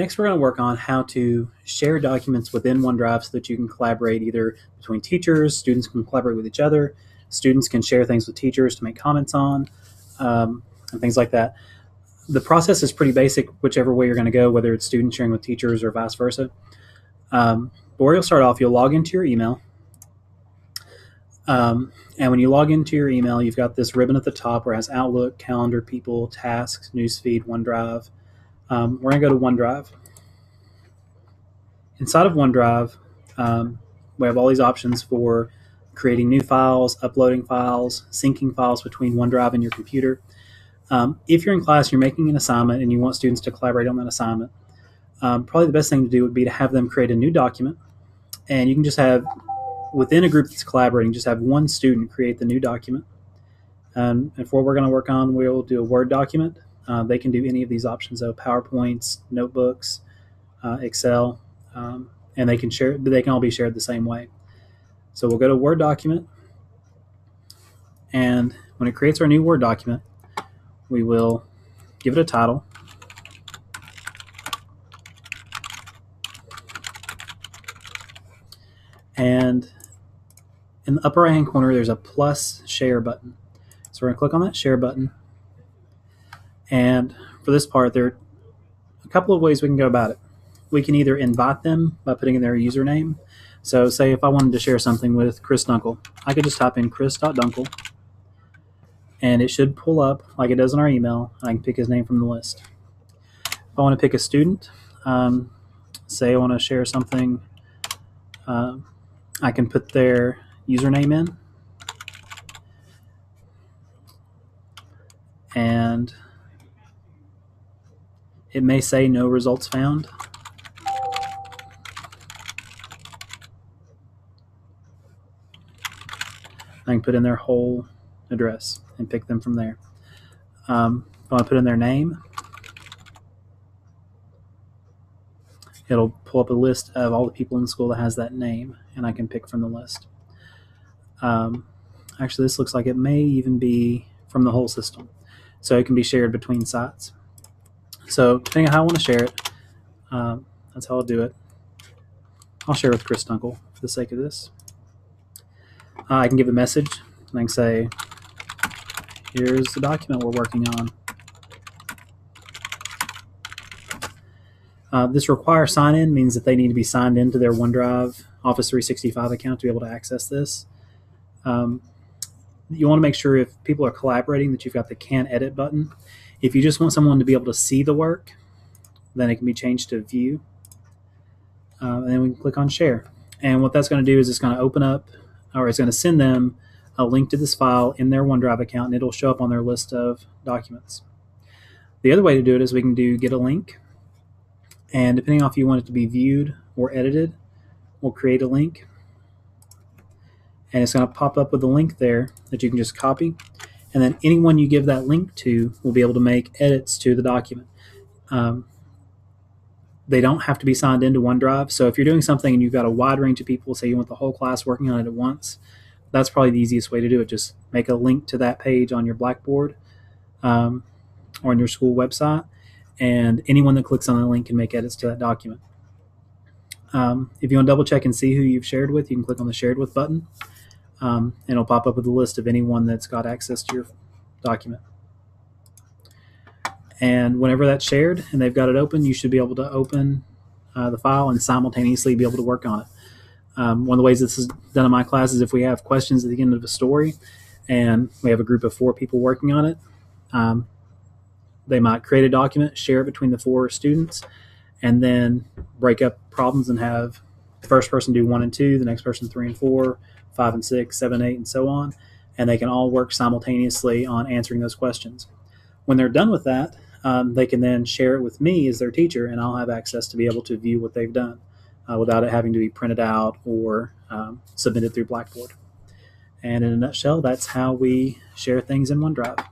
Next, we're going to work on how to share documents within OneDrive so that you can collaborate either between teachers, students can collaborate with each other, students can share things with teachers to make comments on, and things like that. The process is pretty basic, whichever way you're going to go, whether it's students sharing with teachers or vice versa. But where you'll start off, you'll log into your email. And when you log into your email, you've got this ribbon at the top where it has Outlook, Calendar, People, Tasks, Newsfeed, OneDrive. We're going to go to OneDrive. Inside of OneDrive, we have all these options for creating new files, uploading files, syncing files between OneDrive and your computer. If you're in class, you're making an assignment and you want students to collaborate on that assignment, probably the best thing to do would be to have them create a new document. And you can just have, within a group that's collaborating, just have one student create the new document. And for what we're going to work on, we'll do a Word document. They can do any of these options, though, PowerPoints, notebooks, Excel, and they can all be shared the same way. So we'll go to Word document, and when it creates our new Word document, we will give it a title. And in the upper right hand corner, there's a plus share button. So we're going to click on that share button. And for this part, there are a couple of ways we can go about it. We can either invite them by putting in their username. So say if I wanted to share something with Chris Dunkel, I could just type in chris.dunkel, and it should pull up like it does in our email. I can pick his name from the list. If I want to pick a student, say I want to share something, I can put their username in, and it may say no results found. I can put in their whole address and pick them from there. If I want to put in their name, it'll pull up a list of all the people in the school that has that name, and I can pick from the list. Actually, this looks like it may even be from the whole system, so it can be shared between sites. So depending on how I want to share it, that's how I'll do it. I'll share with Chris Dunkel for the sake of this. I can give a message, and I can say, here's the document we're working on. This require sign-in means that they need to be signed into their OneDrive Office 365 account to be able to access this. You want to make sure if people are collaborating that you've got the Can Edit button. If you just want someone to be able to see the work, then it can be changed to View. And then we can click on Share. And what that's going to do is it's going to open up, or it's going to send them a link to this file in their OneDrive account, and it'll show up on their list of documents. The other way to do it is we can do Get a Link. And depending on if you want it to be viewed or edited, we'll create a link. And it's going to pop up with a link there that you can just copy. And then anyone you give that link to will be able to make edits to the document. They don't have to be signed into OneDrive. So if you're doing something and you've got a wide range of people, say you want the whole class working on it at once, that's probably the easiest way to do it. Just make a link to that page on your Blackboard or on your school website, and anyone that clicks on the link can make edits to that document. If you want to double check and see who you've shared with, you can click on the Shared With button, and it'll pop up with a list of anyone that's got access to your document. And whenever that's shared and they've got it open, you should be able to open the file and simultaneously be able to work on it. One of the ways this is done in my class is if we have questions at the end of a story and we have a group of 4 people working on it, they might create a document, share it between the 4 students, and then break up problems and have the first person do 1 and 2, the next person 3 and 4, 5 and 6, 7, 8, and so on. And they can all work simultaneously on answering those questions. When they're done with that, they can then share it with me as their teacher, and I'll have access to be able to view what they've done without it having to be printed out or submitted through Blackboard. And in a nutshell, that's how we share things in OneDrive.